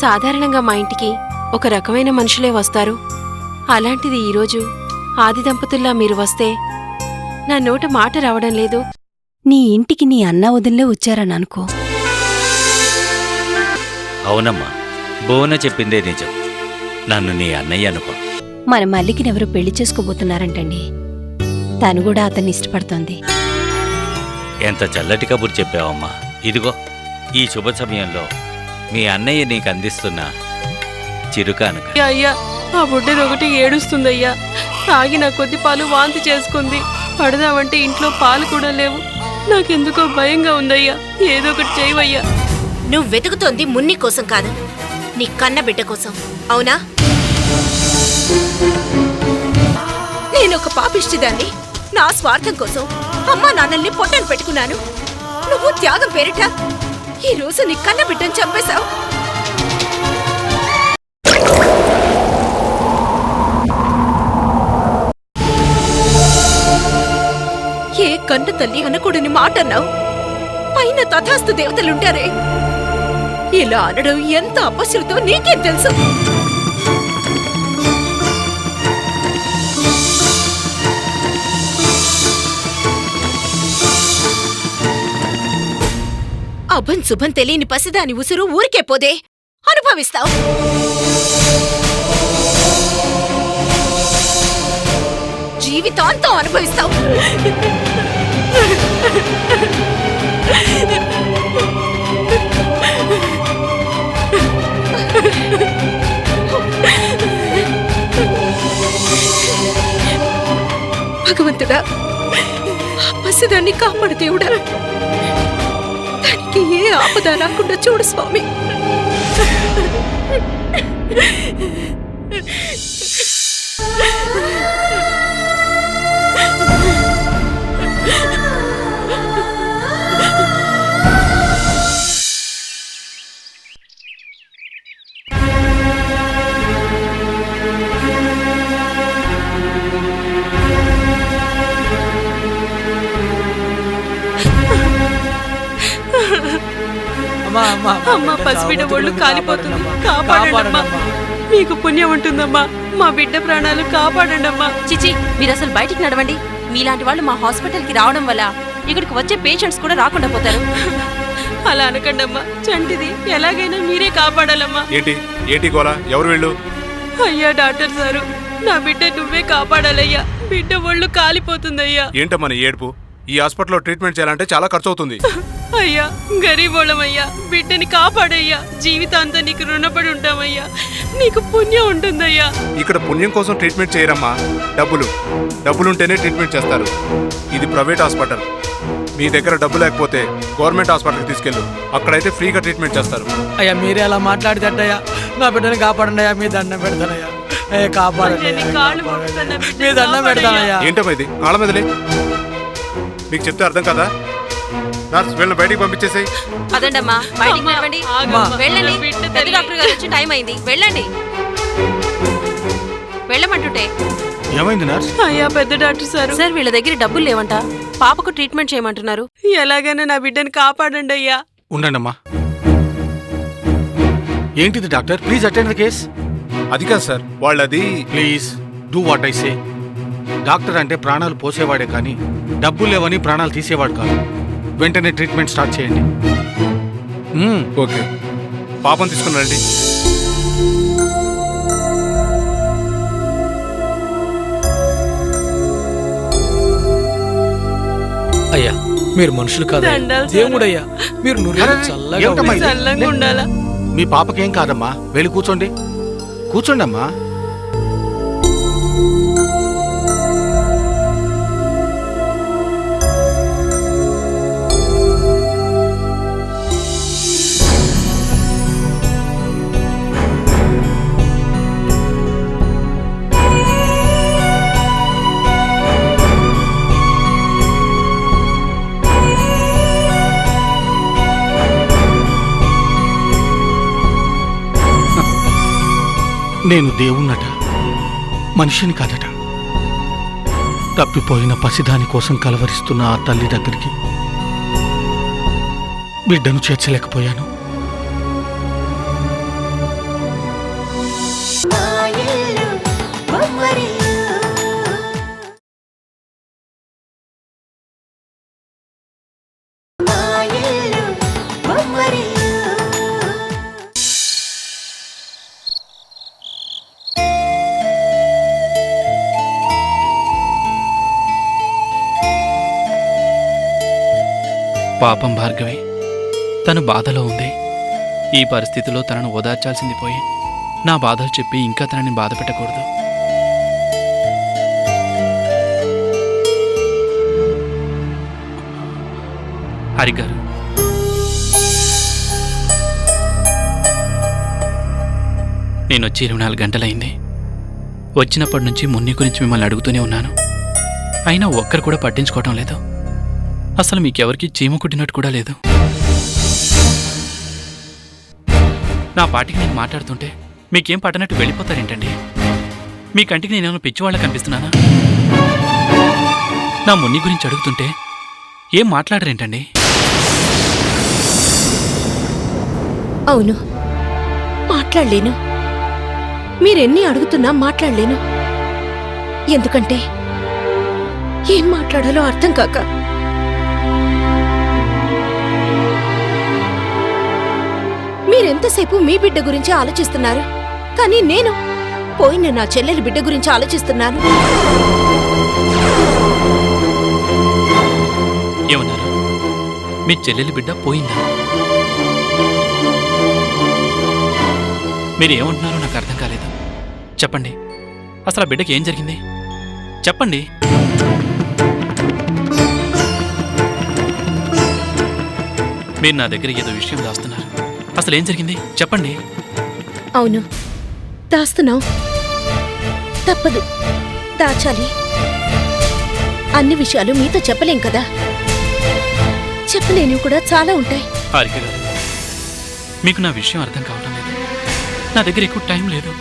సాధారణంగా మా ఇంటికి ఒక రకమైన మనుషులే వస్తారు. అలాంటిది ఈరోజు ఆది దంపతుల్లా మీరు వస్తే నా నోట మాట రావడం లేదు. నీ ఇంటికి నీ అన్న వదిలే వచ్చారని అనుకో. అవునమ్మా, భువన చెప్పిందే నిజం. నన్ను నీ అన్నయ్య అనుకో. మన మల్లికినెవరో పెళ్లి చేసుకోబోతున్నారంటండి. తను కూడా అతన్ని ఇష్టపడుతోంది. ఎంత చల్లటి కబురు చెప్పావమ్మా. ఇదిగో ఈ శుభ సమయంలో మీ అన్నయ్య నీకు అందిస్తున్న చిరుకానుక. అయ్యా, ఆ బుడ్డది ఒకటి ఏడుస్తుందయ్యా. తాగిన కొద్ది పాలు వాంతి చేసుకుంది. పడదామంటే ఇంట్లో పాలు కూడా లేవు. నాకెందుకో భయంగా ఉందయ్యా. ఏదో ఒకటి చేయవయ్యా. నువ్వు వెతుకుతోంది మున్ని కోసం కాదు, నీ కన్న బిడ్డ కోసం, అవునా? నేనొక పాపిష్టిదాన్ని. నా స్వార్థం కోసం అమ్మా నాన్నల్ని పొట్టను పెట్టుకున్నాను. నువ్వు త్యాగం పేరిట ఈ రోజు నీ కన్న బిడ్డను చంపేశావు. ఏ కన్న తల్లి అనకూడని మాట అన్నావు. పైన తథాస్తు దేవతలుంటారే. ఇలా అనడం ఎంత అపశ్రుతో నీకేం తెలుసు? అభం శుభం తెలియని పసిదాని ఉసురు ఊరికే పోదే, అనుభవిస్తావు. జీవితాంతం అనుభవిస్తావు. భగవంతుడా, ఆ పసిదాన్ని కాపాడు దేవుడా. దానికి ఏ ఆపద రాకుండా చూడు స్వామి. అమ్మా, పసిబిడ్డ ఒళ్ళు కాలిపోతుంది. కాపాడండమ్మా. మీకు పుణ్యం ఉంటుందమ్మా. మా బిడ్డ ప్రాణాలు కాపాడండమ్మా. చిచి, మీరసలు బయటికి నడవండి. మీలాంటి వాళ్ళు మా హాస్పిటల్కి రావడం వల్ల ఇక్కడికి వచ్చే పేషెంట్స్ కూడా రాకుండా పోతారు. అలా అనకండమ్మా. చంటిది ఎలాగైనా మీరే కాపాడాలమ్మా. ఏంటి గోలా? ఎవరు వెళ్ళు? అయ్యా డాక్టర్ సారు, నా బిడ్డ నువ్వే కాపాడాలయ్యా. బిడ్డ ఒళ్ళు కాలిపోతుందయ్యా. ఏంటమ్మా నీ ఏడుపు? ఈ హాస్పిటల్లో ట్రీట్మెంట్ చేయాలంటే చాలా ఖర్చు అవుతుంది. అయ్యా, గరీబోళమయ్యా. బిడ్డని కాపాడయ్యా. జీవితాంతా నీకు రుణపడి ఉంటామయ్యా. నీకు పుణ్యం ఉంటుందయ్యా. ఇక్కడ పుణ్యం కోసం ట్రీట్మెంట్ చేయరమ్మా. డబ్బులుంటేనే ట్రీట్మెంట్ చేస్తారు. ఇది ప్రైవేట్ హాస్పిటల్. మీ దగ్గర డబ్బు లేకపోతే గవర్నమెంట్ హాస్పిటల్కి తీసుకెళ్ళు. అక్కడైతే ఫ్రీగా ట్రీట్మెంట్ చేస్తారు. అయ్యా, మీరే అలా మాట్లాడితేటయ్యా. నా బిడ్డని కాపాడండి అయ్యా. మీ దండం పెడతానయ్యా. కాపాడండి, మీ దండం పెడతానయ్యా. ఏంటమ్మా ఇది? కాళ్ళ మీదలే. మీకు చెప్తే అర్థం కదా? నర్స్, వీళ్ళని బయటికి పంపించేసాయి. అదండమ్మా, బయటికి నడవండి. వెళ్ళండి. పెద్ద డాక్టర్ గారు వచ్చి టైం అయింది. వెళ్ళండి. వెళ్ళమంటుంటే ఏమైంది నర్స్? అయ్యా, పెద్ద డాక్టర్ సార్ వీళ్ళ దగ్గర డబ్బులు లేవంట. పాపకు ట్రీట్మెంట్ చేయమంటున్నారు. ఎలాగైనా నా బిడ్డని కాపాడండి అయ్యా. ఉండండమ్మా. ఏంటిది doctor? Please attend the case. అది కాదు సార్, వాళ్ళది. Please do what I say. Doctor అంటే ప్రాణాలు పోసేవాడే కానీ డబ్బులు లేవని ప్రాణాలు తీసేవాడు కాదు. వెంటనే ట్రీట్మెంట్ స్టార్ట్ చేయండి. ఓకే, పాపం తీసుకున్నారండి. అయ్యా, మీరు మనుషులు కాదు, దేవుడయ్యా. మీరు చల్లగా ఉండాలా? మీ పాపకేం కాదమ్మా. వెళ్ళి కూర్చోండి. కూర్చోండి అమ్మా. నేను దేవుణ్ణట, మనిషిని కాదట. తప్పిపోయిన పసిదాని కోసం కలవరిస్తున్న ఆ తల్లి దగ్గరికి బిడ్డను చేర్చలేకపోయాను. పాపం భార్గవి, తను బాధలో ఉంది. ఈ పరిస్థితిలో తనను ఓదార్చాల్సింది పోయి నా బాధలు చెప్పి ఇంకా తనని బాధ పెట్టకూడదు. హరిగారు, నేను వచ్చి 24 గంటలైంది. వచ్చినప్పటి నుంచి మున్ని గురించి మిమ్మల్ని అడుగుతూనే ఉన్నాను. అయినా ఒక్కరు కూడా పట్టించుకోవటం లేదు. అసలు మీకెవరికి చీమ కుట్టినట్టు కూడా లేదు. నా పాటికి నేను మాట్లాడుతుంటే మీకేం పట్టనట్టు వెళ్ళిపోతారేంటండి? మీ కంటికి నేనేమైనా పిచ్చివాళ్ళ కనిపిస్తున్నానా? నా మున్ని గురించి అడుగుతుంటే ఏం మాట్లాడరేంటండి? అవును, మాట్లాడలేను. మీరెన్ని అడుగుతున్నా మాట్లాడలేను. ఎందుకంటే ఏం మాట్లాడాలో అర్థం కాక. మీరెంతసేపు మీ బిడ్డ గురించి ఆలోచిస్తున్నారు, కానీ నేను పోయిన నా చెల్లెలి బిడ్డ గురించి ఆలోచిస్తున్నాను. ఏమన్నారు? మీ చెల్లెలి బిడ్డ పోయిందా? మీరు ఏమంటున్నారో నాకు అర్థం కాలేదు. చెప్పండి, అసలు ఆ బిడ్డకి ఏం జరిగింది? చెప్పండి. మీరు నా దగ్గర ఏదో విషయం దాస్తున్నారు. అసలు ఏం జరిగింది చెప్పండి. అవును, దాస్తున్నావు. తప్పదు, దాచాలి. అన్ని విషయాలు మీతో చెప్పలేం కదా. చెప్పలేనివి కూడా చాలా ఉంటాయి. హారిక గారు, మీకు నా విషయం అర్థం కావటం లేదు. నా దగ్గర ఎక్కువ టైం లేదు.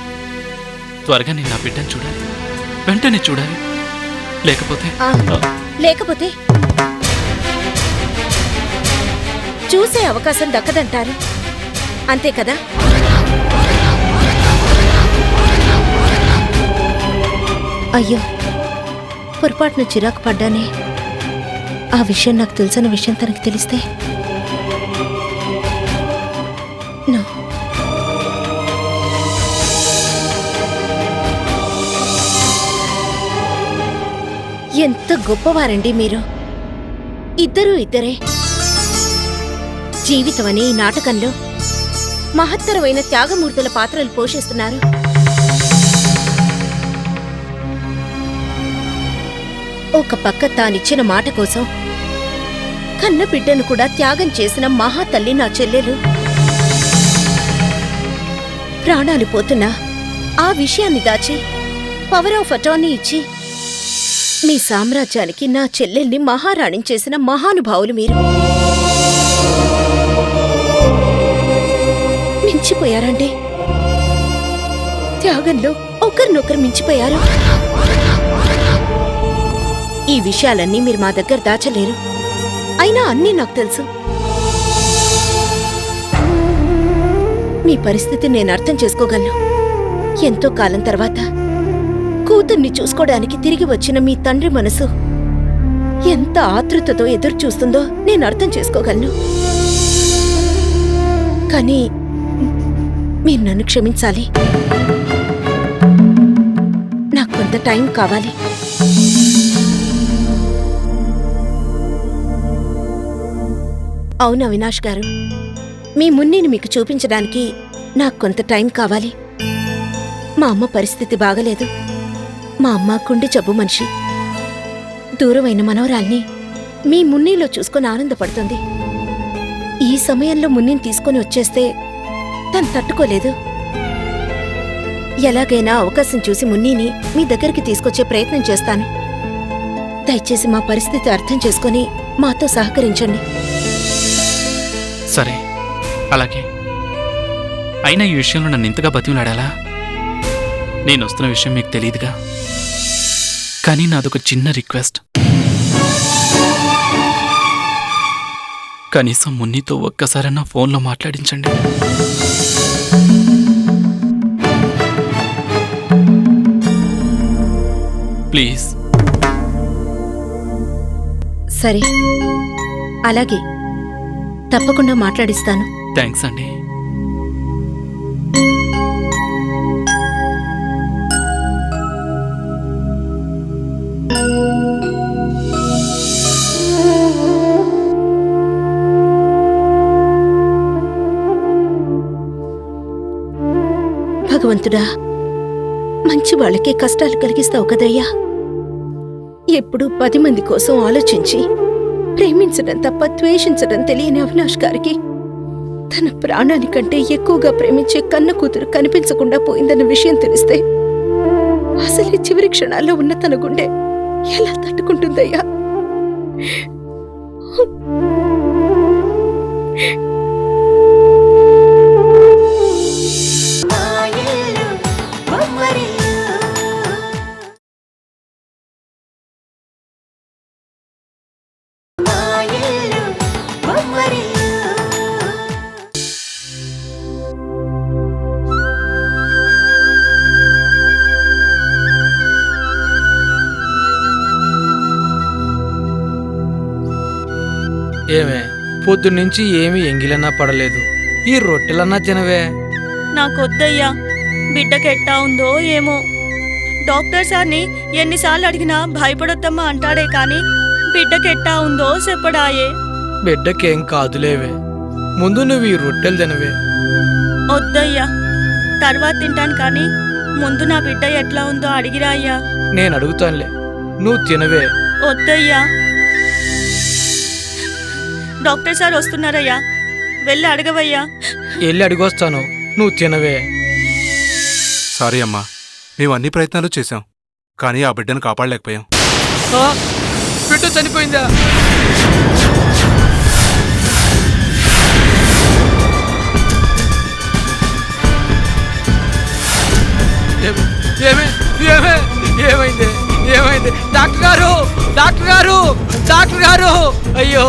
త్వరగా నేను నా బిడ్డను చూడాలి, వెంటనే చూడాలి. లేకపోతే లేకపోతే చూసే అవకాశం దక్కదంటారు, అంతే కదా? అయ్యో, పొరపాటున చిరాకు పడ్డానే. ఆ విషయం నాకు తెలిసిన విషయం తనకి తెలిస్తే నో. ఎంత గొప్పవారండి మీరు. ఇద్దరూ ఇద్దరే. జీవితం అనే ఈ నాటకంలో మహత్తరమైన త్యాగమూర్తుల పాత్రలు పోషిస్తున్నారు. ఒక పక్క తానిచ్చిన మాట కోసం కన్న బిడ్డను కూడా త్యాగం చేసిన మహాతల్లి నా చెల్లెలు. ప్రాణాలు పోతున్నా ఆ విషయాన్ని దాచి పవర్ ఆఫ్ అటార్నీ ఇచ్చి మీ సామ్రాజ్యానికి నా చెల్లెల్ని మహారాణి చేసిన మహానుభావులు మీరు. మించిపోయారండి. త్యాగంలో ఒకరినొకరు మించిపోయారు. ఈ విషయాలన్నీ మీరు మా దగ్గర దాచలేరు. అయినా అన్నీ నాకు తెలుసు. మీ పరిస్థితి నేను అర్థం చేసుకోగలను. ఎంతో కాలం తర్వాత కూతుర్ని చూసుకోవడానికి తిరిగి వచ్చిన మీ తండ్రి మనసు ఎంత ఆతృతతో ఎదురు చూస్తుందో నేను అర్థం చేసుకోగలను. కానీ మీరు నన్ను క్షమించాలి. నాకు కొంత టైం కావాలి. అవును అవినాష్ గారు, మీ మున్నిని మీకు చూపించడానికి నాకు కొంత టైం కావాలి. మా అమ్మ పరిస్థితి బాగలేదు. మా అమ్మ గుండె జబ్బు మనిషి. దూరమైన మనవరాల్ని మీ మున్నీలో చూసుకొని ఆనందపడుతుంది. ఈ సమయంలో మున్నిని తీసుకొని వచ్చేస్తే తను తట్టుకోలేదు. ఎలాగైనా అవకాశం చూసి మున్నీని మీ దగ్గరికి తీసుకొచ్చే ప్రయత్నం చేస్తాను. దయచేసి మా పరిస్థితి అర్థం చేసుకొని మాతో సహకరించండి. సరే, అలాగే. అయినా ఈ విషయంలో నన్ను ఇంతగా బతిమలాడాలా? నేను వస్తున్న విషయం మీకు తెలియదుగా. కానీ నాదొక చిన్న రిక్వెస్ట్. కనీసం మున్నితో ఒక్కసారన్నా ఫోన్లో మాట్లాడించండి. ప్లీజ్. సరే, అలాగే, తప్పకుండా మాట్లాడిస్తాను. థ్యాంక్స్ అండి. భగవంతుడా, మంచి వాళ్ళకి కష్టాలు కలిగిస్తావు కదయ్యా. ఎప్పుడూ 10 మంది కోసం ఆలోచించి ప్రేమించడం తప్ప ద్వేషించడం తెలియని అవినాష్ గారికి తన ప్రాణానికంటే ఎక్కువగా ప్రేమించే కన్న కూతురు కనిపించకుండా పోయిందన్న విషయం తెలిస్తే అసలే చివరి క్షణాల్లో ఉన్న తన గుండె ఎలా తట్టుకుంటుందయ్యా? ఏమే పొద్దున్నుంచి ఏమి ఎంగిలన్నా పడలేదు, ఈ రొట్టెలన్నా తినవే. నాకొద్దయ్యా, బిడ్డకెట్టా ఉందో ఏమో. డాక్టర్ సార్ని ఎన్నిసార్లు అడిగినా భయపడొద్దమ్మా అంటాడే కాని బిడ్డకెట్టా ఉందో చెప్పడాయే. బిడ్డకేం కాదులేవే, ముందు నువ్వు ఈ రొట్టెలు తినవే. వద్దయ్యా, తర్వాత తింటాను కానీ ముందు నా బిడ్డ ఎట్లా ఉందో అడిగిరా అయ్యా. నేను అడుగుతానులే, నువ్వు తినవే. వద్దయ్యా, డాక్టర్ సార్ వస్తున్నారయ్యా, వెళ్ళి అడగవయ్యా. వెళ్ళి అడిగొస్తాను, నువ్వు తినవే. సారీ అమ్మా, మేము అన్ని ప్రయత్నాలు చేశాం, కానీ ఆ బిడ్డను కాపాడలేకపోయాం. బిడ్డ చనిపోయిందా? ఏమైంది? ఏమైంది? డాక్టర్ గారు, డాక్టర్ గారు, డాక్టర్ గారు! అయ్యో,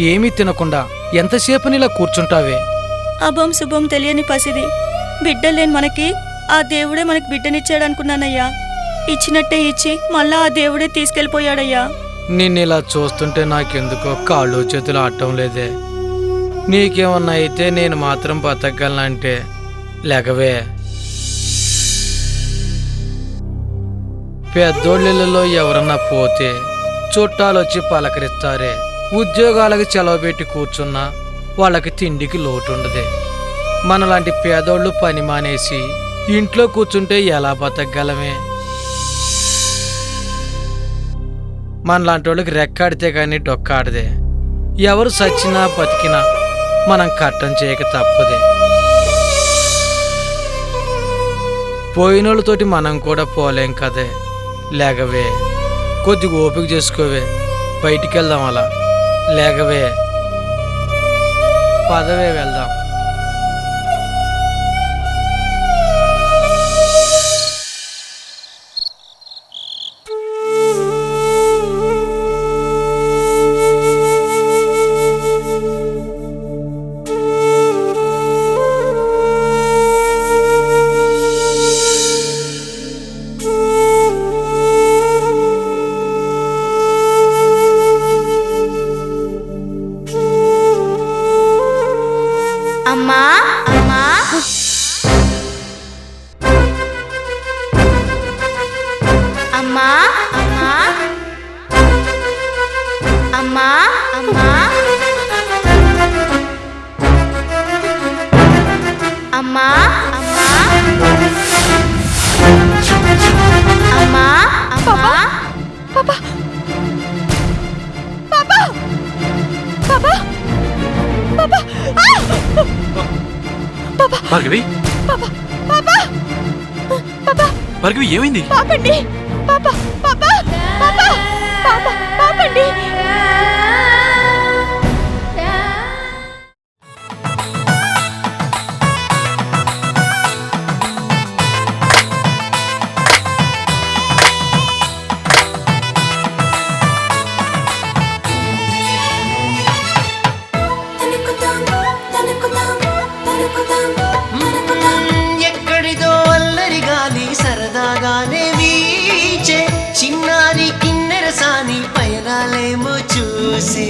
ఏమీ తినకుండా ఎంతసేపు ఇలా కూర్చుంటావే? అభం శుభం తెలియని పసిది, బిడ్డలేని మనకి ఆ దేవుడే మనకి బిడ్డనిచ్చాడనుకున్నానయ్యా. ఇచ్చినట్టే ఇచ్చి మళ్ళా ఆ దేవుడే తీసుకెళ్ళిపోయాడయ్యా. నిన్నిలా చూస్తుంటే నాకెందుకో కాళ్ళు చేతులు ఆడటం లేదే. నీకేమన్నా అయితే నేను మాత్రం బతకగలనంటే లేకవే. పెద్దోళ్ళలో ఎవరన్నా పోతే చుట్టాలొచ్చి పలకరిస్తారే, ఉద్యోగాలకు సెలవు పెట్టి కూర్చున్నా వాళ్ళకి తిండికి లోటుండదే. మనలాంటి పేదోళ్ళు పని మానేసి ఇంట్లో కూర్చుంటే ఎలా బతకగలమే? మనలాంటి వాళ్ళకి రెక్కాడితే కానీ డొక్కాడదే. ఎవరు సచ్చినా బతికినా మనం కట్టం చేయక తప్పదే. పోయినోళ్ళతోటి మనం కూడా పోలేం కదే. లేకవే, కొద్దిగా ఓపిక చేసుకోవే, బయటికి వెళ్దాం. అలా లేకవే, పదవే వెళ్దాం. అమ్మా, అమ్మా, అమ్మా, అమ్మా, అమ్మా, అమ్మా, అమ్మా, అమ్మా, పాపా, పాపా, పాపా, పాపా, భార్గవి, భార్గవి ఏమైంది? పాపండి, పాపా, పాపా, పాపా, పాపా, పాపండి. ఎక్కడిదో అల్లరి గాలి సరదాగానే వీచే, చిన్నారి కిన్నెరసాని పయనాలేమో చూసి